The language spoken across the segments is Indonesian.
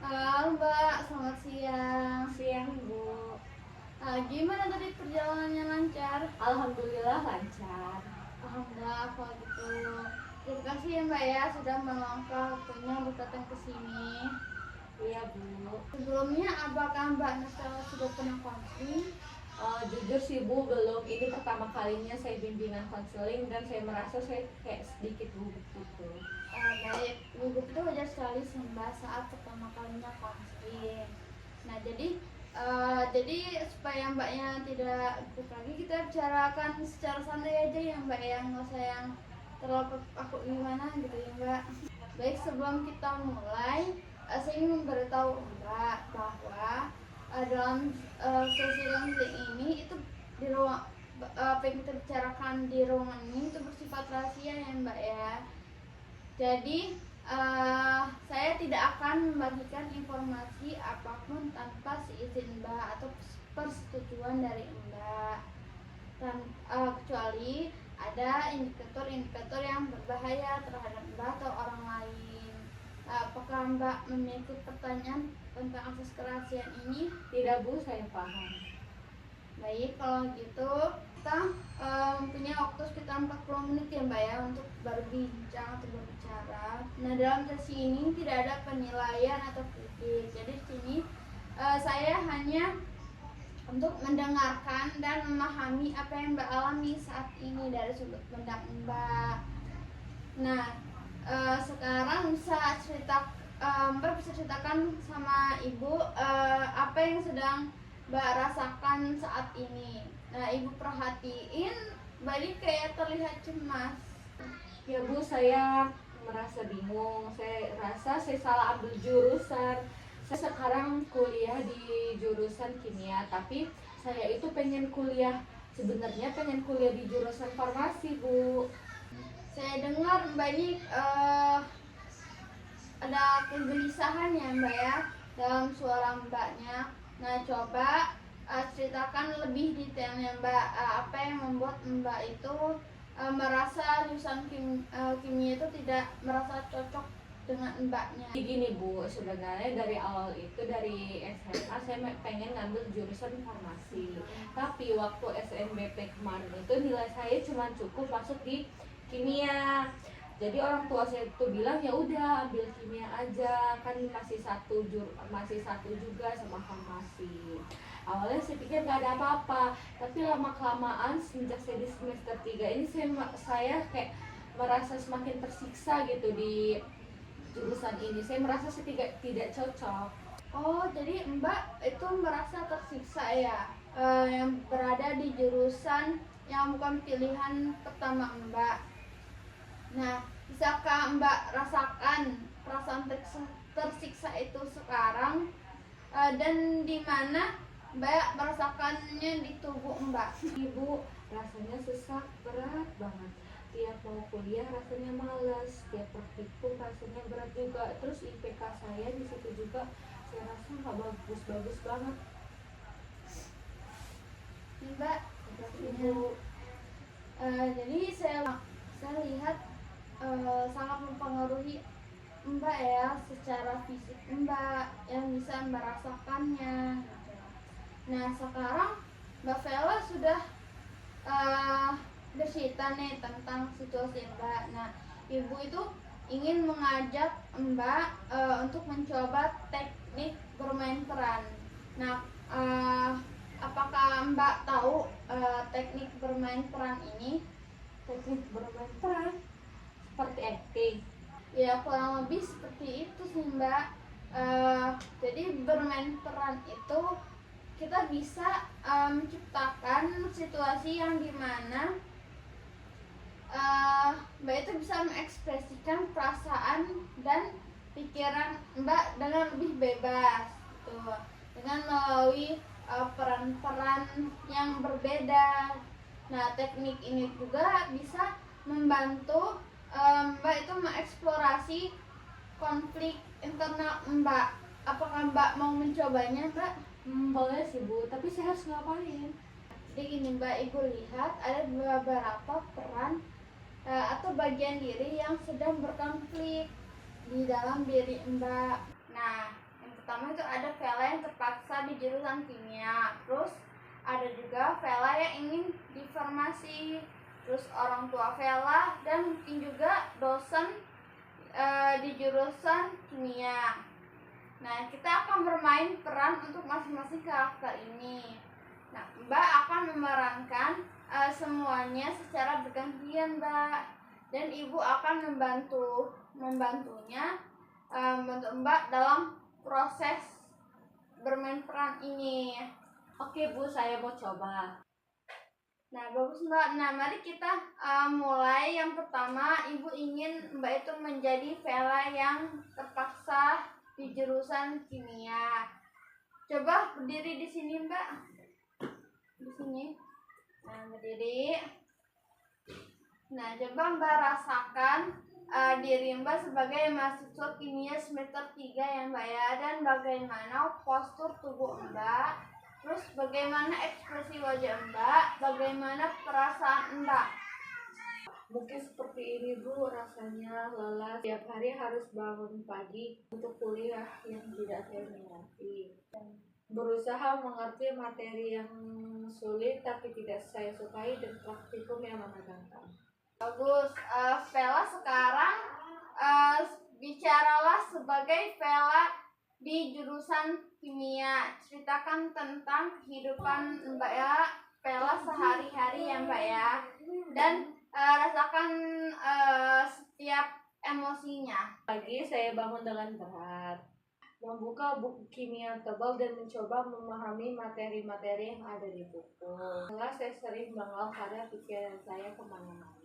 Halo Mbak, selamat siang. Siang, Bu. Gimana tadi perjalanannya lancar? Alhamdulillah lancar. Alhamdulillah kalau gitu. Terima kasih ya Mbak ya sudah meluangkan waktunya untuk datang ke sini. Iya, Bu. Sebelumnya apakah Mbak Nastela sudah pernah konseling? Jujur sih, Bu, belum. Ini pertama kalinya saya bimbingan konseling dan saya merasa saya kayak sedikit gugup gitu. Baik, gugup itu wajar sekali sih Mbak saat pertama kalinya konseling. Nah jadi supaya Mbaknya tidak gugup lagi, kita bicarakan secara santai aja ya Mbak ya, nggak usah yang terlalu aku gimana gitu ya Mbak. Baik, sebelum kita mulai, saya ingin memberitahu Mbak bahwa dalam sesi launching ini itu di ruang apa yang kita bicarakan di ruangan ini itu bersifat rahasia ya Mbak ya. Jadi saya tidak akan membagikan informasi apapun tanpa seizin Mbak atau persetujuan dari Mbak. Dan kecuali ada indikator-indikator yang berbahaya terhadap Mbak atau orang lain. Apakah Mbak memiliki pertanyaan tentang akses kerahasiaan ini? Tidak, Bu, saya paham. Baik, kalau gitu kita punya waktu sekitar 40 menit ya Mbak ya untuk berbincang atau berbicara. Nah, dalam sesi ini tidak ada penilaian atau kritik. Jadi di sini saya hanya untuk mendengarkan dan memahami apa yang Mbak alami saat ini dari sudut pandang Mbak. Nah, sekarang Mbak bisa ceritakan sama Ibu apa yang sedang Mbak rasakan saat ini. Nah, Ibu perhatiin Mbak ini kayak terlihat cemas. Ya, Bu, saya merasa bingung. Saya rasa saya salah ambil jurusan. Saya sekarang kuliah di jurusan kimia, tapi saya itu sebenarnya pengen kuliah di jurusan farmasi, Bu. Saya dengar Mbak ini ada kegelisahan ya Mbak ya dalam suara Mbaknya. Nah, coba ceritakan lebih detailnya Mbak, apa yang membuat Mbak itu merasa jurusan kimia itu tidak merasa cocok dengan Mbaknya. Gini, Bu, sebenarnya dari awal itu dari SMA saya pengen ngambil jurusan farmasi. Tapi waktu SNBP kemarin itu nilai saya cuma cukup masuk di kimia. Jadi orang tua saya itu bilang ya udah ambil kimia aja, kan masih satu juga sama farmasi. Awalnya saya pikir nggak ada apa-apa, tapi lama kelamaan sejak saya di semester 3 ini saya kayak merasa semakin tersiksa gitu di jurusan ini. Saya merasa saya tidak cocok. Oh, jadi Mbak itu merasa tersiksa ya, yang berada di jurusan yang bukan pilihan pertama Mbak. Nah, bisakah Mbak rasakan perasaan tersiksa itu sekarang, dan di mana Mbak merasakannya di tubuh Mbak? Ibu, rasanya sesak berat banget. Tiap mau kuliah rasanya malas, tiap praktikum rasanya berat juga. Terus IPK saya di situ juga saya rasa nggak bagus-bagus banget. Mbak, Ibu, jadi saya lihat sangat mempengaruhi Mbak ya secara fisik Mbak yang bisa Mbak rasakannya. Nah, sekarang Mbak Vela sudah bercerita nih tentang situasi Mbak. Nah, Ibu itu ingin mengajak Mbak untuk mencoba teknik bermain peran. Nah, apakah Mbak tahu teknik bermain peran ini? teknik bermain peran seperti acting. Ya, kurang lebih seperti itu sih Mbak. Jadi bermain peran itu kita bisa menciptakan situasi yang dimana Mbak itu bisa mengekspresikan perasaan dan pikiran Mbak dengan lebih bebas gitu, dengan melalui peran-peran yang berbeda. Nah, teknik ini juga bisa membantu Mbak itu mengeksplorasi konflik internal Mbak. Apakah Mbak mau mencobanya Mbak? Boleh sih, Bu, tapi saya harus ngapain? Jadi gini Mbak, Ibu lihat ada beberapa peran atau bagian diri yang sedang berkonflik di dalam diri Mbak. Nah, yang pertama itu ada Vela yang terpaksa di jurusan kimia, terus ada juga Vela yang ingin di farmasi, terus orang tua Vela, dan mungkin juga dosen di jurusan kimia. Nah, kita akan bermain peran untuk masing-masing karakter ini. Nah, Mbak akan memerankan semuanya secara bergantian, Mbak. Dan Ibu akan membantunya membantu Mbak dalam proses bermain peran ini. Oke Bu, saya mau coba. Nah, bagus Mbak. Nah, mari kita mulai. Yang pertama, Ibu ingin Mbak itu menjadi Vela yang terpaksa di jurusan kimia. Coba berdiri di sini, Mbak. Di sini. Nah, berdiri. Nah, coba Mbak rasakan diri Mbak sebagai mahasiswa kimia semester 3 ya Mbak ya. Dan bagaimana postur tubuh Mbak, terus bagaimana ekspresi wajah Mbak, bagaimana perasaan Mbak. Mungkin seperti ini Bu, rasanya lelah. Tiap hari harus bangun pagi untuk kuliah yang tidak saya minati. Berusaha mengerti materi yang sulit tapi tidak saya sukai, dan praktikum yang menegangkan. Bagus. Vela sekarang bicaralah sebagai Vela di jurusan kimia. Ceritakan tentang kehidupan Mbak ya, Vela sehari-hari ya Mbak ya. Dan rasakan setiap emosinya. Pagi saya bangun dengan berat, membuka buku kimia tebal dan mencoba memahami materi-materi yang ada di buku. Setelah saya sering bengong karena pikiran saya kemana-mana.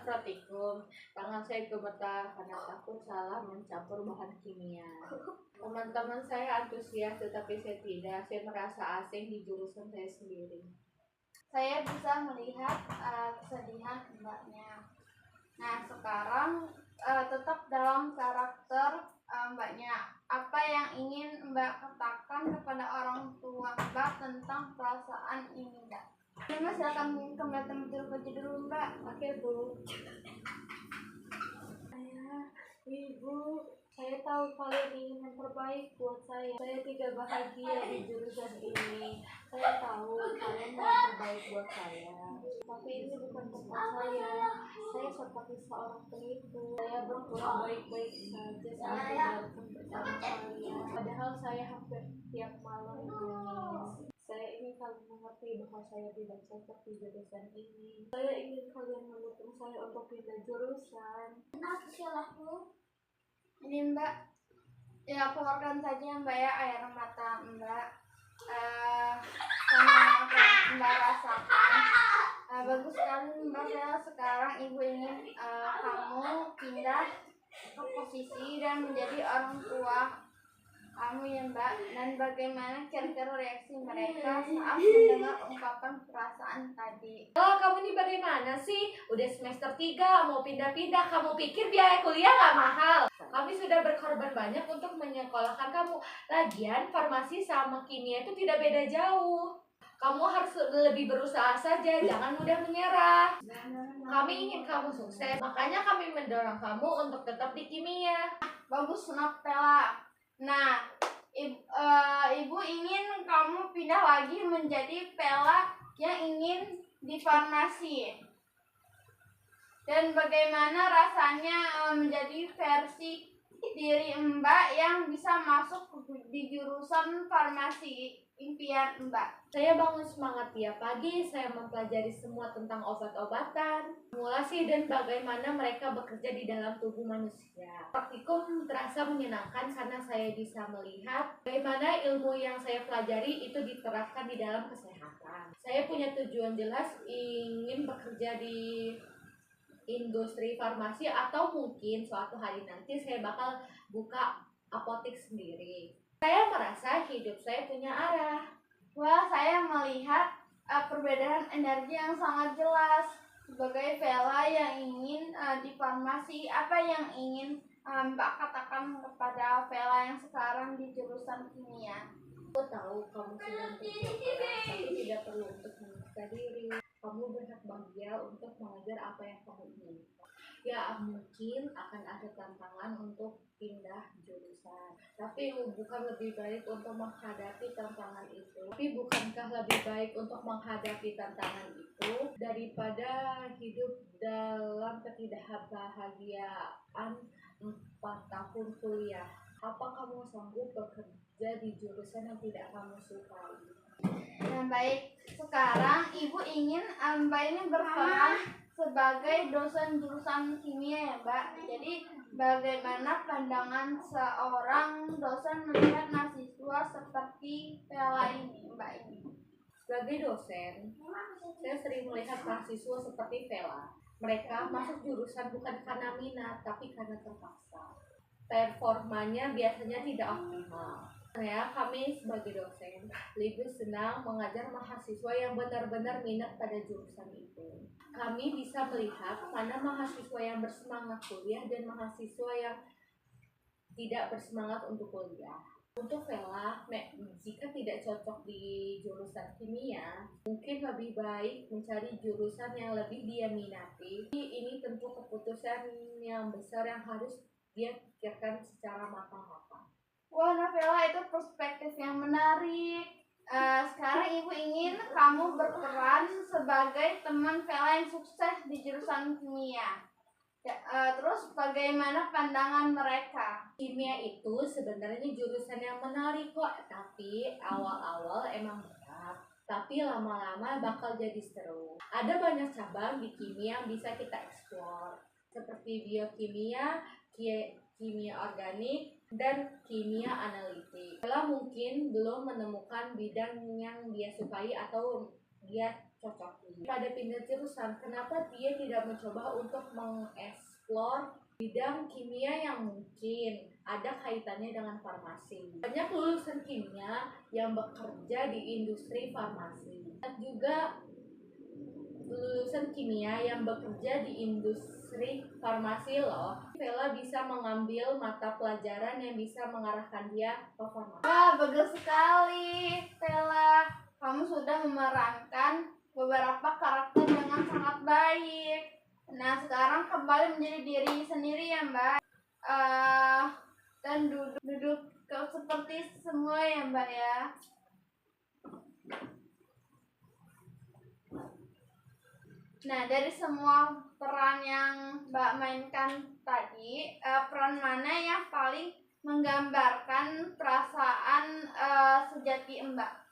Praktikum, tangan saya gemetar karena takut salah mencampur bahan kimia. Teman-teman saya antusias tetapi saya tidak. Saya merasa asing di jurusan saya sendiri. Saya bisa melihat kesedihan Mbaknya. Nah, sekarang tetap dalam karakter Mbaknya. Apa yang ingin Mbak katakan kepada orang tua Mbak tentang perasaan ini, Mbak? Mbak silakan kembali tempat kerja dulu, Mbak. Oke Bu. Ayah, Ibu, saya tahu kalian ingin yang terbaik buat saya. Saya tidak bahagia di jurusan ini. Saya tahu kalian mau yang terbaik buat saya. Tapi ini bukan tempat saya. Saya seperti seorang penipu. Saya berpura baik-baik saja saat bergabung bersama kalian. Padahal saya hampir tiap malam menangis. Saya ingin kalian mengerti bahwa saya tidak cocok di jurusan ini. Saya ingin kalian mendukung saya untuk pindah jurusan. Apa salahku? Ini Mbak, ya keluarkan saja Mbak ya air mata Mbak. Sama apa yang Mbak rasakan. Bagus sekali Mbak ya. Sekarang Ibu ingin kamu pindah ke posisi dan menjadi orang tua kamu ya Mbak. Dan bagaimana kira-kira reaksi mereka saat mendengar ungkapan perasaan tadi? Oh, kamu ini bagaimana sih? Udah semester 3 mau pindah-pindah. Kamu pikir biaya kuliah gak mahal? Kami sudah berkorban banyak untuk menyekolahkan kamu. Lagian farmasi sama kimia itu tidak beda jauh. Kamu harus lebih berusaha saja, jangan mudah menyerah. Kami ingin kamu sukses, makanya kami mendorong kamu untuk tetap di kimia. Bagus Vela. Nah, Ibu ingin kamu pindah lagi menjadi Vela yang ingin di farmasi. Dan bagaimana rasanya menjadi versi diri Mbak yang bisa masuk di jurusan farmasi impian Mbak? Saya bangun semangat tiap pagi, saya mempelajari semua tentang obat-obatan, formulasi, dan bagaimana mereka bekerja di dalam tubuh manusia. Praktikum terasa menyenangkan karena saya bisa melihat bagaimana ilmu yang saya pelajari itu diterapkan di dalam kesehatan. Saya punya tujuan jelas, ingin bekerja di industri farmasi, atau mungkin suatu hari nanti saya bakal buka apotek sendiri. Saya merasa hidup saya punya arah. Wah, saya melihat perbedaan energi yang sangat jelas. Sebagai Vela yang ingin di farmasi, apa yang ingin Mbak katakan kepada Vela yang sekarang di jurusan kimia? Aku tahu kamu sedang bekerja keras, tapi tidak perlu untuk menyiksa diri. Kamu berhak bahagia untuk mengejar apa yang kamu inginkan. Ya mungkin akan ada tantangan untuk pindah jurusan. Tapi bukan lebih baik untuk menghadapi tantangan itu. Tapi bukankah lebih baik untuk menghadapi tantangan itu daripada hidup dalam ketidakbahagiaan 4 tahun kuliah? Apa kamu sanggup bekerja di jurusan yang tidak kamu sukai? Nah, baik. Sekarang Ibu ingin Mbak ini berperan sebagai dosen jurusan kimia ya, Mbak. Jadi, bagaimana pandangan seorang dosen melihat mahasiswa seperti Vela ini, Mbak ini? Sebagai dosen, saya sering melihat mahasiswa seperti Vela. Mereka masuk jurusan bukan karena minat, tapi karena terpaksa. Performanya biasanya tidak optimal. Kami sebagai dosen lebih senang mengajar mahasiswa yang benar-benar minat pada jurusan itu. Kami bisa melihat mana mahasiswa yang bersemangat kuliah dan mahasiswa yang tidak bersemangat untuk kuliah. Untuk Vela, jika tidak cocok di jurusan kimia, mungkin lebih baik mencari jurusan yang lebih dia minati. Ini tentu keputusan yang besar yang harus dia pikirkan secara matang-matang. Wah, Vela, itu perspektif yang menarik. Sekarang Ibu ingin kamu berperan sebagai teman Vela yang sukses di jurusan kimia. Terus bagaimana pandangan mereka? Kimia itu sebenarnya jurusan yang menarik kok, tapi awal-awal emang berat. Tapi lama-lama bakal jadi seru. Ada banyak cabang di kimia yang bisa kita eksplor, seperti biokimia, kimia organik, dan kimia analitik. Kalau mungkin belum menemukan bidang yang dia sukai atau dia cocoki. Pada pindah jurusan, kenapa dia tidak mencoba untuk mengeksplor bidang kimia yang mungkin ada kaitannya dengan farmasi? Banyak lulusan kimia yang bekerja di industri farmasi. Dan juga lulusan kimia yang bekerja di industri farmasi loh. Vela bisa mengambil mata pelajaran yang bisa mengarahkan dia ke farmasi. Wah, bagus sekali, Vela. Kamu sudah memerankan beberapa karakter dengan sangat baik. Nah, sekarang kembali menjadi diri sendiri ya, Mbak. Dan duduk seperti semua ya, Mbak ya. Nah, dari semua peran yang Mbak mainkan tadi, peran mana yang paling menggambarkan perasaan sejati Mbak?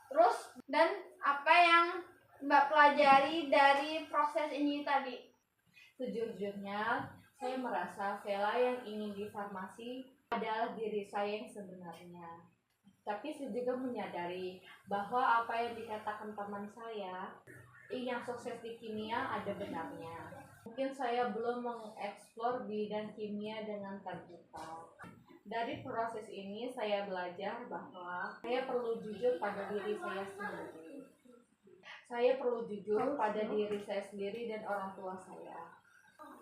Terus, dan apa yang Mbak pelajari dari proses ini tadi? Sejujurnya, saya merasa Vela yang ingin di farmasi adalah diri saya yang sebenarnya. Tapi saya juga menyadari bahwa apa yang dikatakan teman saya yang sukses di kimia ada benarnya. Mungkin saya belum mengeksplor bidang kimia dengan terbuka. Dari proses ini saya belajar bahwa saya perlu jujur pada diri saya sendiri. Saya perlu jujur pada diri saya sendiri dan orang tua saya.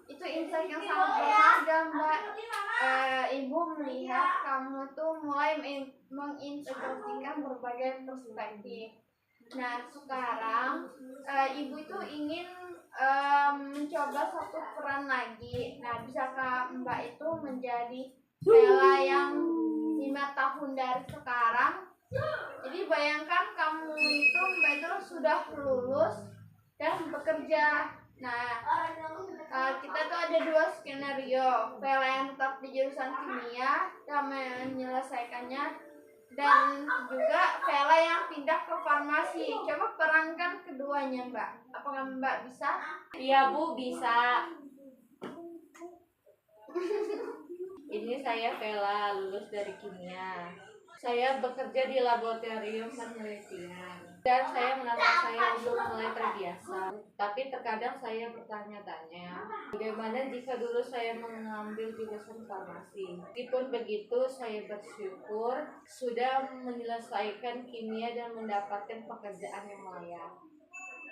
Itu insight yang sangat berharga, Mbak. Ibu melihat kamu tuh mulai mengintegrasikan berbagai perspektif. Nah, sekarang Ibu itu ingin mencoba satu peran lagi. Nah, bisakah Mbak itu menjadi Vela yang 5 tahun dari sekarang? Jadi bayangkan kamu itu, Mbak itu sudah lulus dan bekerja. Nah, kita tuh ada 2 skenario. Vela yang tetap di jurusan kimia dan menyelesaikannya, dan juga Vela yang pindah ke farmasi. Coba perankan keduanya, Mbak. Apakah Mbak bisa? Iya Bu, bisa. Ini saya Vela, lulus dari kimia. Saya bekerja di laboratorium penelitian dan saya merasa saya belum mulai terbiasa. Tapi terkadang saya bertanya-tanya, bagaimana jika dulu saya mengambil jurusan farmasi? Meskipun begitu, saya bersyukur sudah menyelesaikan kimia dan mendapatkan pekerjaan yang layak.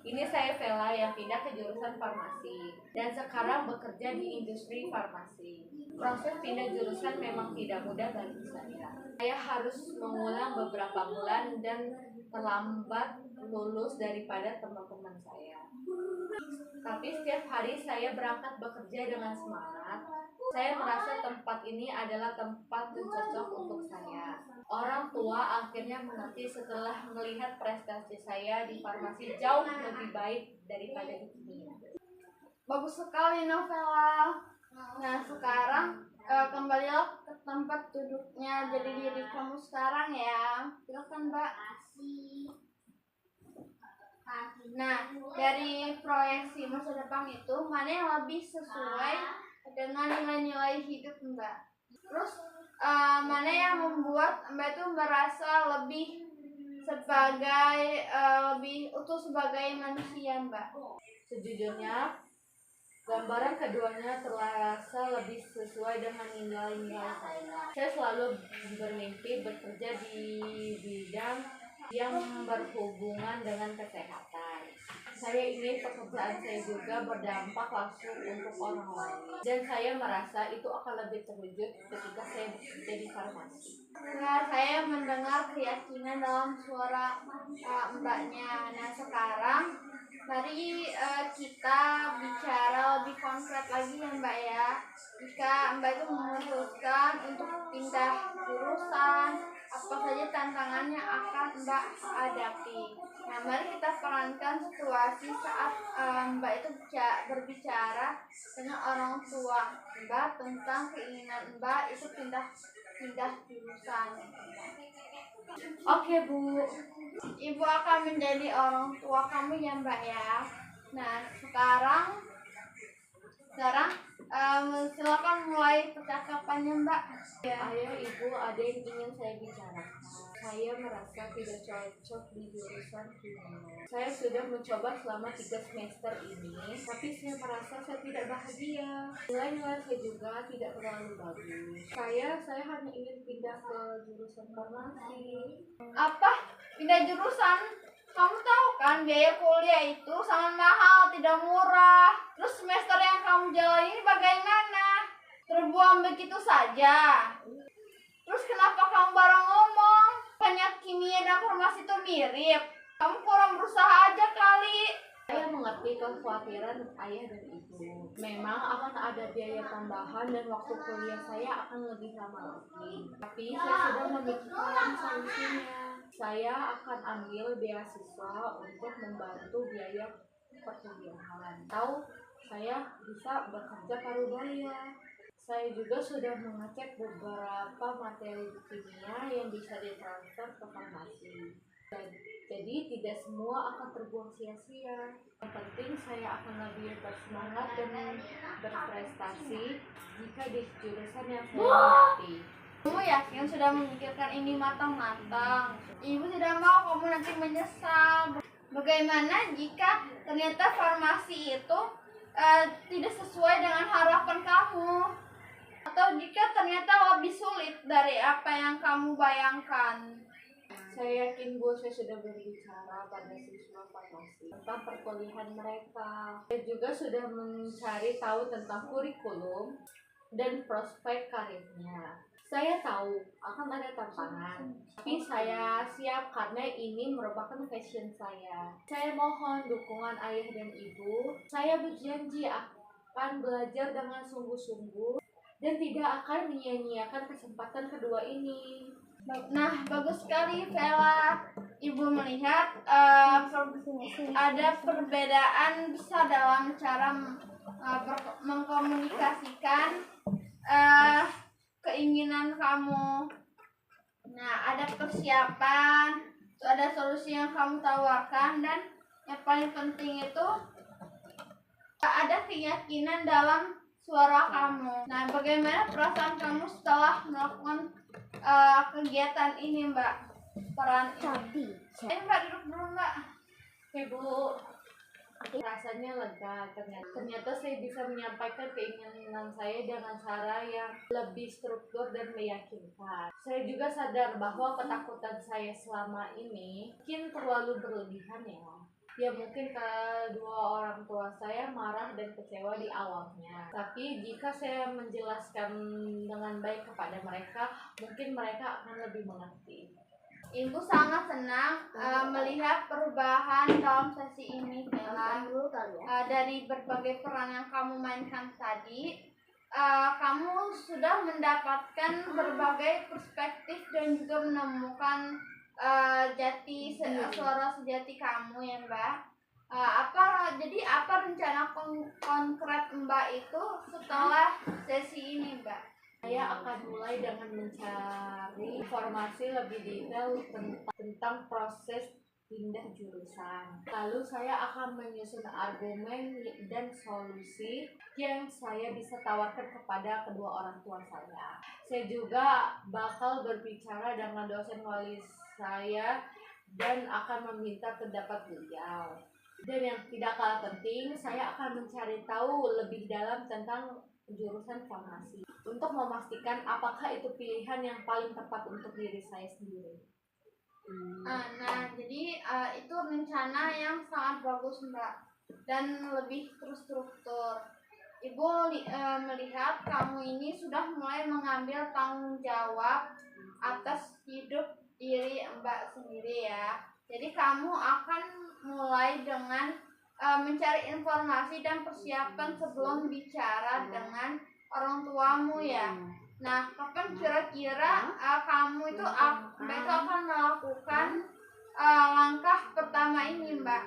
Ini saya Vela yang pindah ke jurusan farmasi dan sekarang bekerja di industri farmasi. Proses pindah jurusan memang tidak mudah bagi saya. Saya harus mengulang beberapa bulan dan terlambat lulus daripada teman-teman saya. Tapi setiap hari saya berangkat bekerja dengan semangat. Saya merasa tempat ini adalah tempat yang cocok untuk saya. Orang tua akhirnya mengerti setelah melihat prestasi saya di farmasi jauh lebih baik daripada di kimia. Bagus sekali Novela. Nah sekarang kembalilah ke tempat duduknya, jadi diri kamu sekarang ya. Silakan Mbak. Nah dari proyeksi masa depan itu mana yang lebih sesuai dengan nilai-nilai hidup Mbak? Terus mana yang membuat Mbak itu merasa lebih sebagai lebih utuh sebagai manusia Mbak? Sejujurnya, gambaran keduanya terasa lebih sesuai dengan nilai-nilai saya. Saya selalu bermimpi bekerja di bidang yang berhubungan dengan kesehatan. Saya ingin pekerjaan saya juga berdampak langsung untuk orang lain. Dan saya merasa itu akan lebih terwujud ketika saya bekerja di farmasi. Nah, saya mendengar keyakinan dalam suara mbaknya. Nah, sekarang mari kita bicara lebih konkret lagi ya Mbak ya. Jika Mbak itu memutuskan untuk pindah jurusan, apa saja tantangannya akan Mbak hadapi. Nah, mari kita perankan situasi saat Mbak itu berbicara dengan orang tua Mbak tentang keinginan Mbak itu pindah jurusan. Oke Bu, Ibu akan menjadi orang tua kamu ya Mbak ya. Nah sekarang silakan mulai percakapannya Mbak. Ayah, Ibu, ada yang ingin saya bicarakan. Saya merasa tidak cocok di jurusan kimia. Saya sudah mencoba selama 3 semester ini, tapi saya merasa saya tidak bahagia. Nilai-nilai saya juga tidak terlalu bagus. Saya hanya ingin pindah ke jurusan farmasi. Apa? Pindah jurusan? Kamu tahu kan biaya kuliah itu sangat mahal, tidak murah. Terus semester yang kamu jalani ini bagaimana? Terbuang begitu saja. Terus kenapa kamu baru ngomong? Banyak kimia dan farmasi itu mirip. Kamu kurang berusaha aja kali. Saya mengerti kekhawatiran ayah dan ibu. Memang akan ada biaya tambahan dan waktu kuliah saya akan lebih lama lagi. Tapi saya sudah memikirkan solusinya. Saya akan ambil beasiswa untuk membantu biaya perkuliahan. Atau saya bisa bekerja paruh baya. Saya juga sudah mengecek beberapa materi kimia yang bisa ditransfer ke farmasi. Jadi tidak semua akan terbuang sia-sia. Yang penting saya akan lebih bersemangat dan berprestasi jika di jurusan yang saya minati. Kamu yakin sudah memikirkan ini matang-matang? Ibu tidak mau kamu nanti menyesal. Bagaimana jika ternyata farmasi itu tidak sesuai dengan harapan kamu? Atau jika ternyata lebih sulit dari apa yang kamu bayangkan? Saya yakin Bu, saya sudah berbicara pada siswa farmasi tentang perkuliahan mereka. Saya juga sudah mencari tahu tentang kurikulum dan prospek karirnya. Saya tahu akan ada tantangan, tapi saya siap karena ini merupakan passion saya. Saya mohon dukungan ayah dan ibu. Saya berjanji akan belajar dengan sungguh-sungguh dan tidak akan menyia-nyiakan kesempatan kedua ini. Nah, bagus sekali Vela. Ibu melihat ada perbedaan besar dalam cara mengkomunikasikan keinginan kamu. Nah, ada persiapan, ada solusi yang kamu tawarkan, dan yang paling penting itu ada keyakinan dalam suara kamu. Nah, bagaimana perasaan kamu setelah melakukan kegiatan ini Mbak? Peran ini. Mbak duduk dulu Mbak. Ibu, rasanya lega. Ternyata saya bisa menyampaikan keinginan saya dengan cara yang lebih struktur dan meyakinkan. Saya juga sadar bahwa ketakutan saya selama ini mungkin terlalu berlebihan ya. Ya mungkin kedua orang tua saya marah dan kecewa di awalnya. Tapi jika saya menjelaskan dengan baik kepada mereka, mungkin mereka akan lebih mengerti. Ibu sangat senang melihat perubahan dalam sesi ini, Vela. Dari berbagai peran yang kamu mainkan tadi, kamu sudah mendapatkan berbagai perspektif dan juga menemukan suara sejati kamu ya Mbak. Jadi apa rencana konkret Mbak itu setelah sesi ini Mbak? Saya akan mulai dengan mencari informasi lebih detail tentang proses pindah jurusan. Lalu saya akan menyusun argumen dan solusi yang saya bisa tawarkan kepada kedua orang tua saya. Saya juga bakal berbicara dengan dosen wali saya dan akan meminta pendapat beliau. Dan yang tidak kalah penting, saya akan mencari tahu lebih dalam tentang jurusan farmasi untuk memastikan apakah itu pilihan yang paling tepat untuk diri saya sendiri. Nah, jadi itu rencana yang sangat bagus Mbak dan lebih terstruktur. Ibu melihat kamu ini sudah mulai mengambil tanggung jawab atas hidup diri Mbak sendiri ya. Jadi kamu akan mulai dengan mencari informasi dan persiapan sebelum bicara dengan orang tuamu ya. Nah, kapan kira-kira kamu itu Mbak itu akan melakukan langkah pertama ini, Mbak?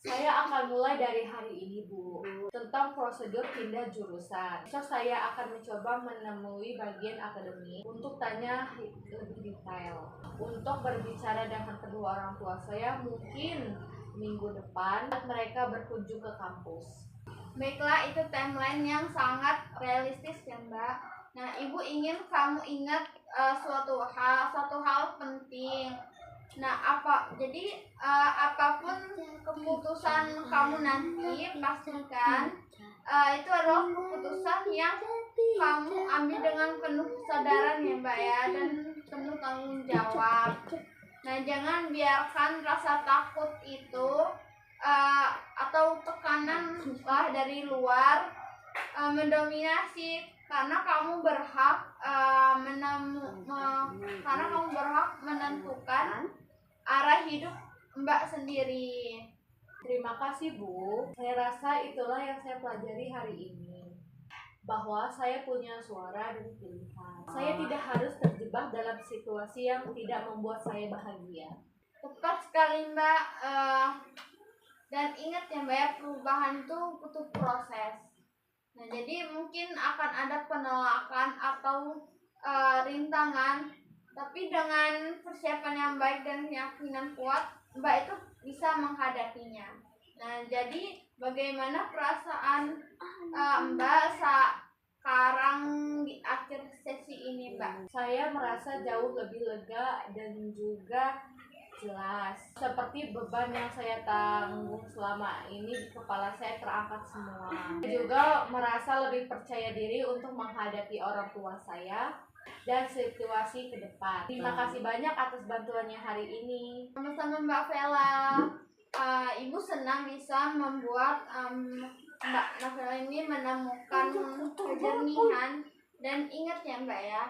Saya akan mulai dari hari ini, Bu. Tentang prosedur pindah jurusan. Besok saya akan mencoba menemui bagian akademik untuk tanya lebih detail. Untuk berbicara dengan kedua orang tua saya mungkin minggu depan mereka berkunjung ke kampus. Baiklah, itu timeline yang sangat realistis ya, Mbak. Nah, Ibu ingin kamu ingat suatu hal penting. Nah, jadi apapun keputusan kamu nanti pastikan itu adalah keputusan yang kamu ambil dengan penuh kesadaran ya Mbak ya, dan penuh tanggung jawab. Nah, jangan biarkan rasa takut itu atau tekanan dari luar mendominasi, karena kamu berhak menentukan arah hidup Mbak sendiri. Terima kasih, Bu. Saya rasa itulah yang saya pelajari hari ini, bahwa saya punya suara dan pilihan. Saya tidak harus terjebak dalam situasi yang tidak membuat saya bahagia. Tepat sekali Mbak. Dan ingat ya Mbak ya, perubahan itu butuh proses. Nah, jadi mungkin akan ada penolakan atau rintangan, tapi dengan persiapan yang baik dan keyakinan kuat, Mbak itu bisa menghadapinya. Nah, jadi bagaimana perasaan Mbak sekarang di akhir sesi ini, Mbak? Saya merasa jauh lebih lega dan juga jelas, seperti beban yang saya tanggung selama ini di kepala saya terangkat semua. Saya juga merasa lebih percaya diri untuk menghadapi orang tua saya dan situasi ke depan. Terima kasih banyak atas bantuannya hari ini. Sama-sama Mbak Vela. Ibu senang bisa membuat Mbak Navela ini menemukan kejernihan. Dan ingat ya Mbak ya,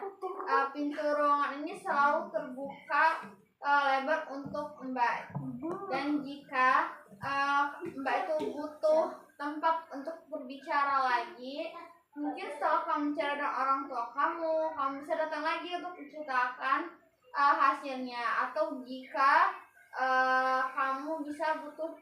pintu ruangan ini selalu terbuka lebar untuk Mbak. Dan jika Mbak itu butuh tempat untuk berbicara lagi, mungkin setelah kamu bicara dengan orang tua kamu bisa datang lagi untuk menceritakan hasilnya. Atau jika kamu bisa butuh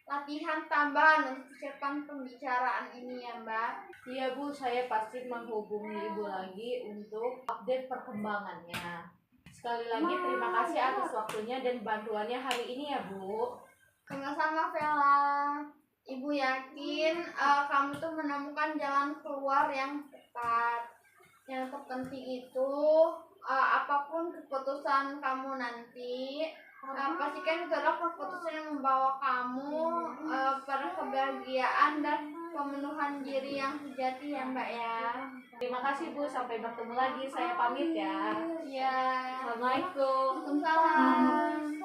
latihan tambahan untuk persiapan pembicaraan ini ya Mbak. Iya Bu, saya pasti menghubungi Ibu lagi untuk update perkembangannya. Sekali lagi terima kasih atas waktunya dan bantuannya hari ini ya Bu. Sama-sama Vela. Ibu yakin kamu tuh menemukan jalan keluar yang tepat. Yang terpenting itu apapun keputusan kamu nanti, pastikan itu adalah keputusan yang membawa kamu pada kebahagiaan dan pemenuhan diri yang sejati ya Mbak ya. Terima kasih Bu, sampai bertemu lagi. Saya pamit ya. Ya. Assalamualaikum. Waalaikumsalam.